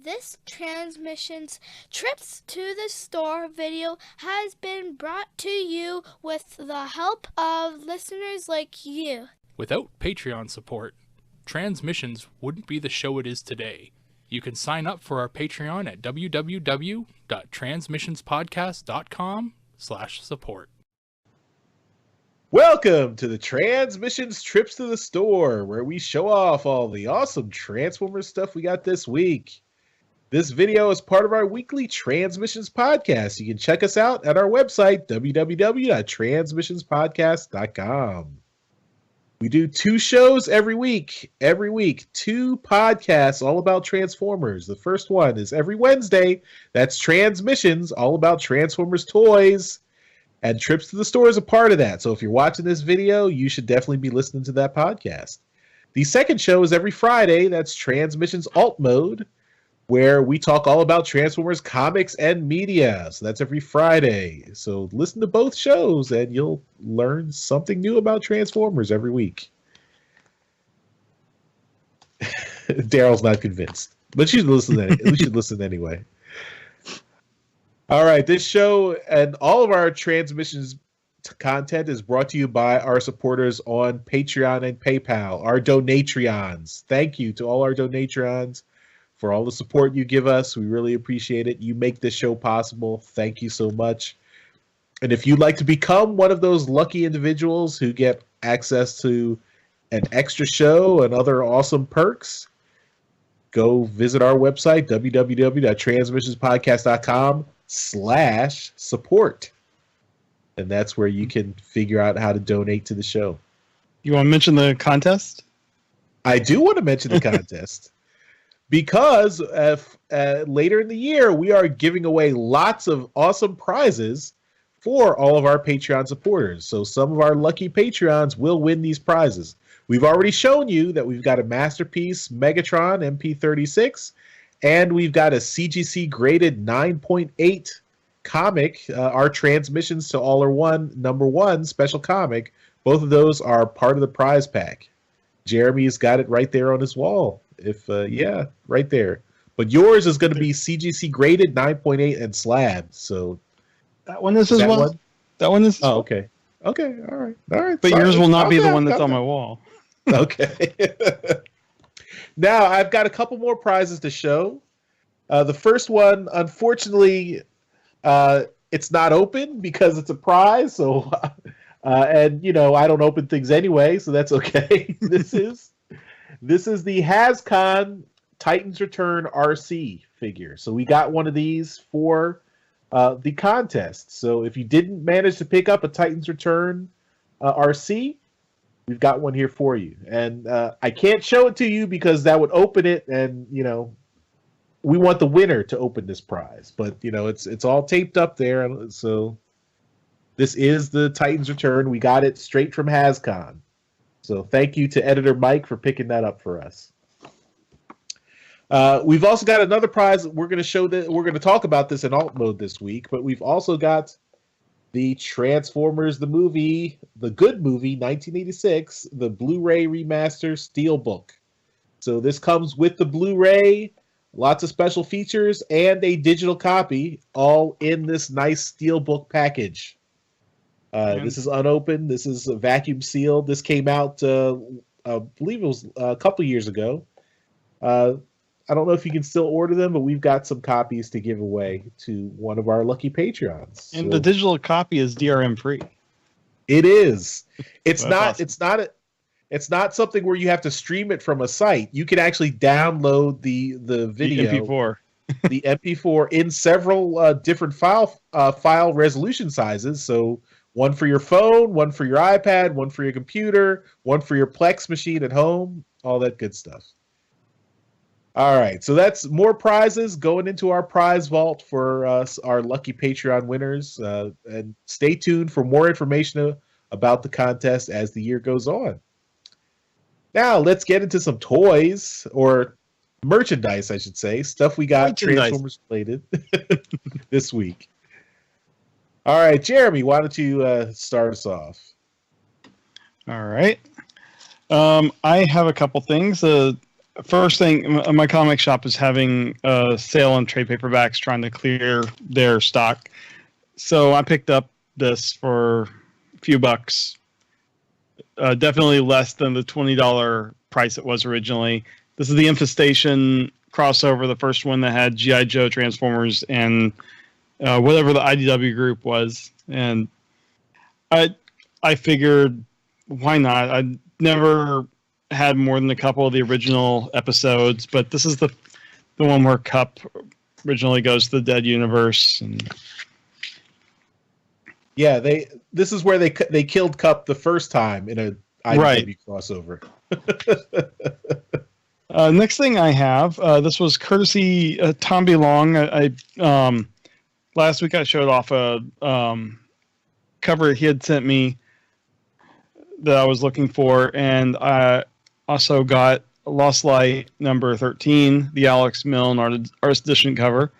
This Transmissions Trips to the Store video has been brought to you with the help of listeners like you. Without Patreon support, Transmissions wouldn't be the show it is today. You can sign up for our Patreon at www.transmissionspodcast.com/support. Welcome to the Transmissions Trips to the Store, where we show off all the awesome Transformers stuff we got this week. This video is part of our weekly Transmissions podcast. You can check us out at our website, www.transmissionspodcast.com. We do 2 shows every week. Every week, 2 podcasts all about Transformers. The first one is every Wednesday. That's Transmissions, all about Transformers toys. And Trips to the Store is a part of that. So if you're watching this video, you should definitely be listening to that podcast. The second show is every Friday. That's Transmissions Alt Mode, where we talk all about Transformers comics and media. So that's every Friday. So listen to both shows and you'll learn something new about Transformers every week. Darryl's not convinced, but you should listen anyway. All right, this show and all of our Transmissions content is brought to you by our supporters on Patreon and PayPal, our Donatreons. Thank you to all our Donatreons for all the support you give us. We really appreciate it. You make this show possible. Thank you so much. And if you'd like to become one of those lucky individuals who get access to an extra show and other awesome perks, go visit our website, www.transmissionspodcast.com/support. And that's where you can figure out how to donate to the show. You want to mention the contest? I do want to mention the contest. Because later in the year, we are giving away lots of awesome prizes for all of our Patreon supporters. So some of our lucky Patreons will win these prizes. We've already shown you that we've got a Masterpiece Megatron MP36, and we've got a CGC graded 9.8 comic, our Transmissions to All Are One #1 special comic. Both of those are part of the prize pack. Jeremy's got it right there on his wall. Yeah, right there. But yours is going to be CGC graded 9.8 and slab. So that one is as well. One? That one is. Oh, okay. Okay. All right. But yours will not be the one that's on my wall. Okay. Now I've got a couple more prizes to show. The first one, unfortunately, it's not open because it's a prize. So, and I don't open things anyway, so that's okay. This is the HasCon Titans Return RC figure. So we got one of these for the contest. So if you didn't manage to pick up a Titans Return RC, we've got one here for you. And I can't show it to you because that would open it, and we want the winner to open this prize. But it's all taped up there. So this is the Titans Return. We got it straight from HasCon. So thank you to Editor Mike for picking that up for us. We've also got another prize. We're going to talk about this in alt mode this week, but we've also got the Transformers the movie, the good movie, 1986, the Blu-ray remaster Steelbook. So this comes with the Blu-ray, lots of special features, and a digital copy, all in this nice Steelbook package. This is unopened. This is vacuum sealed. This came out, I believe it was a couple years ago. I don't know if you can still order them, but we've got some copies to give away to one of our lucky Patreons. And the digital copy is DRM free. It is. It's not. Awesome. It's not something where you have to stream it from a site. You can actually download the video, the MP4, the MP4 in several different file resolution sizes. So one for your phone, one for your iPad, one for your computer, one for your Plex machine at home, all that good stuff. All right, so that's more prizes going into our prize vault for us, our lucky Patreon winners. And stay tuned for more information about the contest as the year goes on. Now, let's get into some toys, or merchandise, I should say. Stuff we got Transformers related this week. All right, Jeremy, why don't you start us off? All right. I have a couple things. First thing, my comic shop is having a sale on trade paperbacks, trying to clear their stock. So I picked up this for a few bucks. Definitely less than the $20 price it was originally. This is the Infestation crossover, the first one that had G.I. Joe, Transformers, and whatever the IDW group was. And I figured, why not? I never had more than a couple of the original episodes, but this is the one where Cup originally goes to the Dead Universe. And yeah, this is where they killed Cup the first time in a IDW crossover. Next thing I have, this was courtesy Tom B. Long. I last week I showed off a cover he had sent me that I was looking for, and I also got Lost Light number 13, the Alex Milne Artist Edition cover.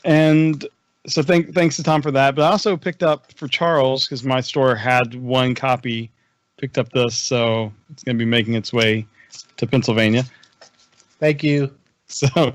And so thanks to Tom for that. But I also picked up for Charles, because my store had one copy, picked up this, so it's going to be making its way to Pennsylvania. Thank you. So,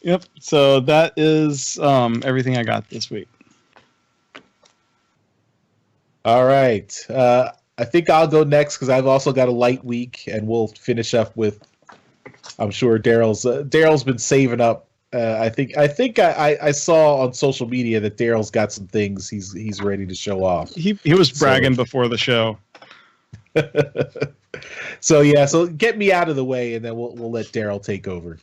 yep. So that is everything I got this week. All right. I think I'll go next because I've also got a light week, and we'll finish up with. I'm sure Darryl's been saving up. I think I saw on social media that Darryl's got some things he's ready to show off. He was bragging before the show. So get me out of the way, and then we'll let Darryl take over.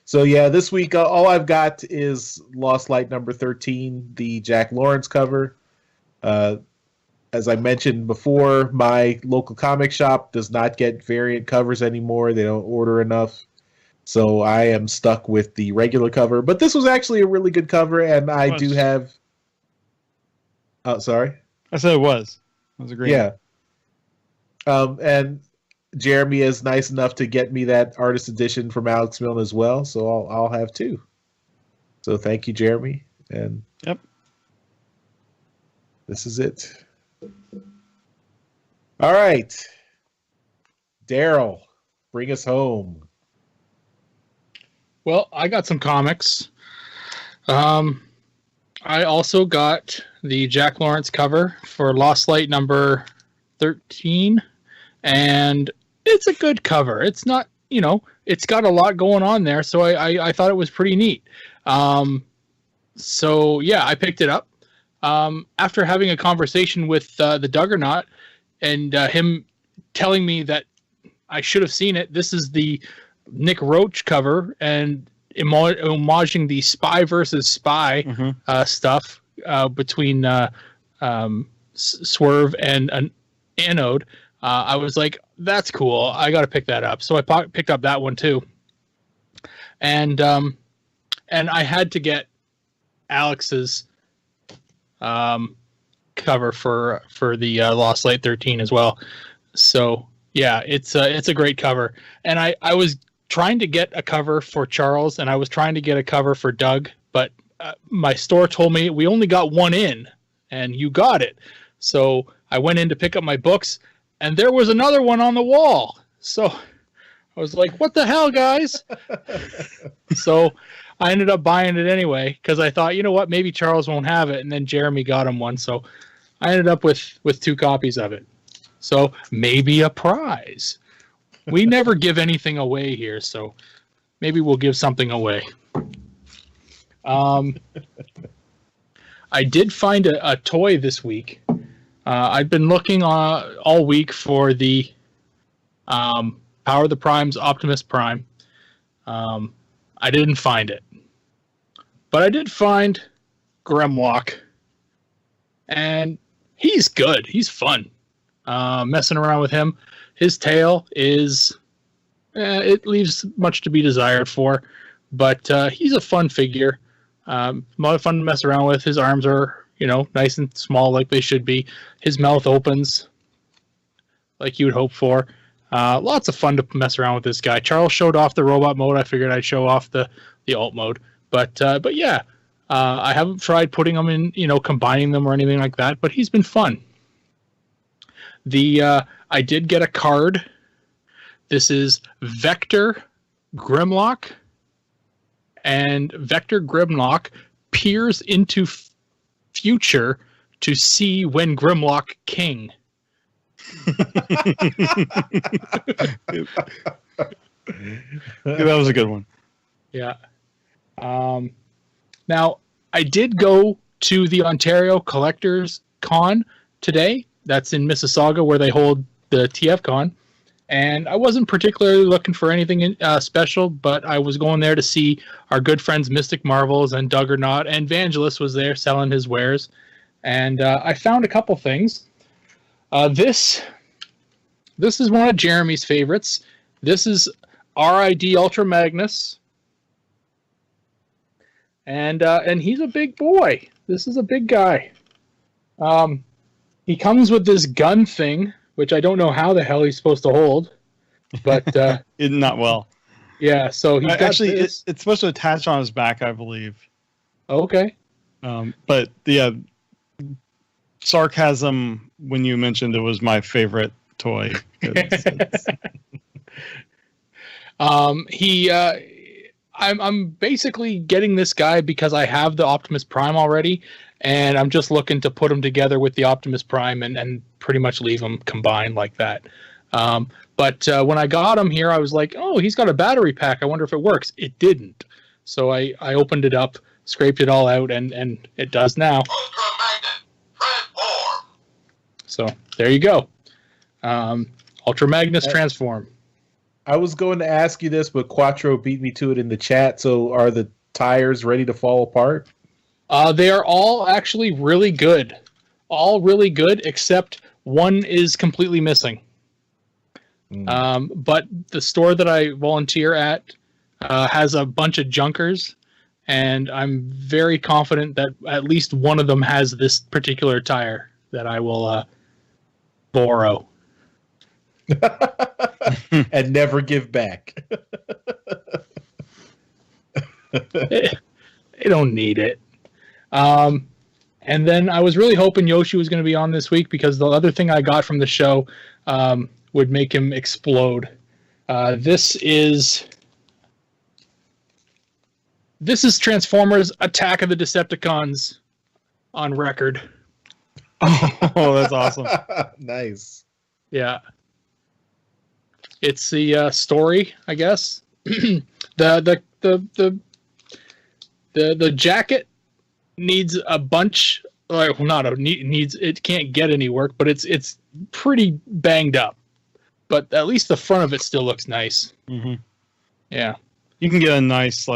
So yeah, this week all I've got is Lost Light number 13, the Jack Lawrence cover. As I mentioned before, my local comic shop does not get variant covers anymore. They don't order enough. So I am stuck with the regular cover. But this was actually a really good cover, and I do have... Oh, sorry? I said it was. It was a great Yeah. And Jeremy is nice enough to get me that artist edition from Alex Milne as well, so I'll have two. So thank you, Jeremy. And yep, this is it. All right, Darryl, bring us home. Well, I got some comics. I also got the Jack Lawrence cover for Lost Light number 13, and it's a good cover. It's not, it's got a lot going on there, so I thought it was pretty neat. So yeah, I picked it up. After having a conversation with the Duggernaut and him telling me that I should have seen it, this is the Nick Roach cover and homaging the Spy versus Spy stuff between Swerve and Anode. I was like, that's cool. I got to pick that up. So I picked up that one too. And I had to get Alex's cover for the Lost Light 13 as well. So yeah, it's a great cover. And I was trying to get a cover for Charles, and I was trying to get a cover for Doug, but my store told me we only got one in, and you got it. So I went in to pick up my books, and there was another one on the wall. So I was like, what the hell, guys? So I ended up buying it anyway, because I thought, you know what, maybe Charles won't have it, and then Jeremy got him one. So I ended up with 2 copies of it. So maybe a prize. We never give anything away here, so maybe we'll give something away. I did find a toy this week. I've been looking all week for the Power of the Primes Optimus Prime. I didn't find it. But I did find Grimlock. And he's good. He's fun. Messing around with him. His tail is... it leaves much to be desired for. But he's a fun figure. A lot of fun to mess around with. His arms are, nice and small like they should be. His mouth opens like you would hope for. Lots of fun to mess around with this guy. Charles showed off the robot mode. I figured I'd show off the alt mode. But yeah, I haven't tried putting them in, combining them or anything like that. But he's been fun. I did get a card. This is Vector Grimlock, and Vector Grimlock peers into future to see when Grimlock king. That was a good one. Yeah. Now, I did go to the Ontario Collectors Con today. That's in Mississauga, where they hold the TF Con. And I wasn't particularly looking for anything special, but I was going there to see our good friends Mystic Marvels and Duggernaut, and Vangelis was there selling his wares. And I found a couple things. This is one of Jeremy's favorites. This is RID Ultra Magnus. And he's a big boy. This is a big guy. He comes with this gun thing, which I don't know how the hell he's supposed to hold, but Not well. Yeah. So he's got Actually, this. it's supposed to attach on his back, I believe. Okay. But yeah, sarcasm when you mentioned it was my favorite toy. I'm basically getting this guy because I have the Optimus Prime already, and I'm just looking to put him together with the Optimus Prime and pretty much leave them combined like that. But when I got him here, I was like, oh, he's got a battery pack. I wonder if it works. It didn't. So I opened it up, scraped it all out, and it does now. So there you go. Ultra Magnus Transform. I was going to ask you this, but Quattro beat me to it in the chat. So are the tires ready to fall apart? They are all actually really good. All really good, except one is completely missing. But the store that I volunteer at has a bunch of junkers, and I'm very confident that at least one of them has this particular tire that I will borrow. And never give back. They don't need it. And then I was really hoping Yoshi was going to be on this week because the other thing I got from the show would make him explode. This is Transformers Attack of the Decepticons on record. Oh, that's awesome. Nice. Yeah. It's the story, I guess. The jacket needs a bunch. Needs. It can't get any work, but it's pretty banged up. But at least the front of it still looks nice. Mm-hmm. Yeah, you can get a nice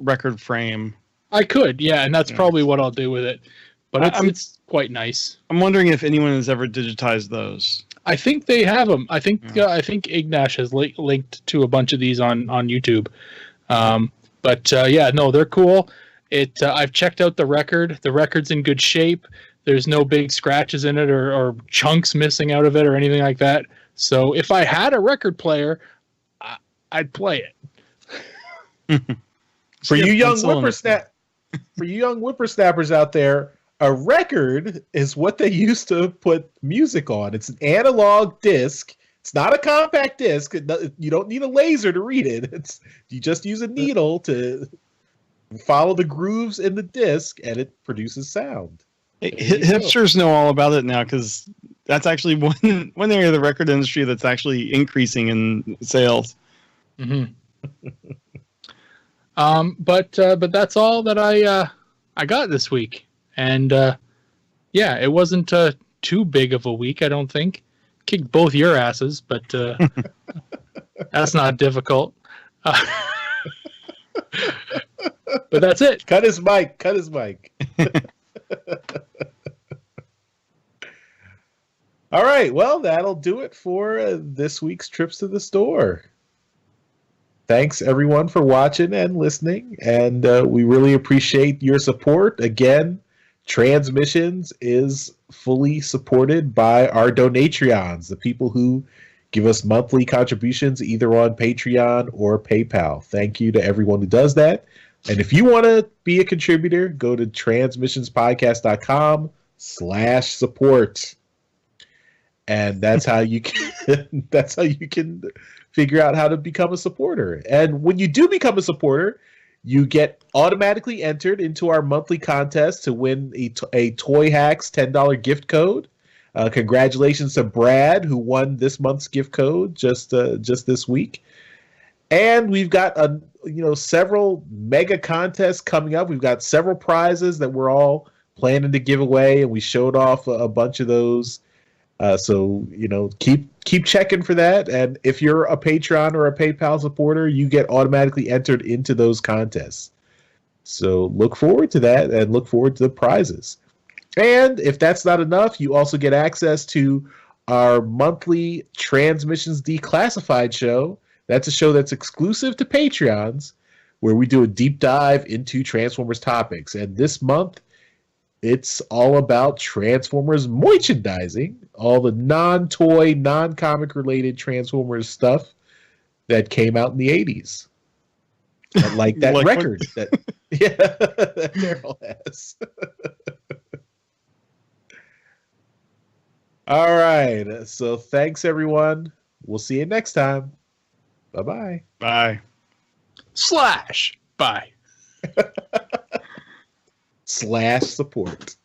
record frame. I could, yeah, and that's probably what I'll do with it. But it's quite nice. I'm wondering if anyone has ever digitized those. I think they have them. I think Ignash has linked to a bunch of these on YouTube. But they're cool. I've checked out the record. The record's in good shape. There's no big scratches in it or chunks missing out of it or anything like that. So if I had a record player, I'd play it. For you young whippersnappers out there, a record is what they used to put music on. It's an analog disc. It's not a compact disc. You don't need a laser to read it. You just use a needle to follow the grooves in the disc, and it produces sound. Hipsters know all about it now because that's actually one area of the record industry that's actually increasing in sales. Mm-hmm. But that's all that I got this week. And it wasn't too big of a week, I don't think. Kicked both your asses, but that's not difficult. But that's it. Cut his mic. All right. Well, that'll do it for this week's Trips to the Store. Thanks, everyone, for watching and listening. And we really appreciate your support. Again, TransMissions is fully supported by our Donatreons, the people who give us monthly contributions either on Patreon or PayPal. Thank you to everyone who does that. And if you want to be a contributor, go to transmissionspodcast.com/support. And that's how you can figure out how to become a supporter. And when you do become a supporter, you get automatically entered into our monthly contest to win a Toy Hacks $10 gift code. Congratulations to Brad, who won this month's gift code just this week. And we've got several mega contests coming up. We've got several prizes that we're all planning to give away, and we showed off a bunch of those. So keep checking for that. And if you're a Patreon or a PayPal supporter, you get automatically entered into those contests. So look forward to that, and look forward to the prizes. And if that's not enough, you also get access to our monthly Transmissions Declassified show. That's a show that's exclusive to Patreons, where we do a deep dive into Transformers topics. And this month, it's all about Transformers merchandising, all the non-toy, non-comic related Transformers stuff that came out in the 80s. Like that record that Darryl has. All right. So thanks, everyone. We'll see you next time. Bye-bye. Bye. / Bye. / support.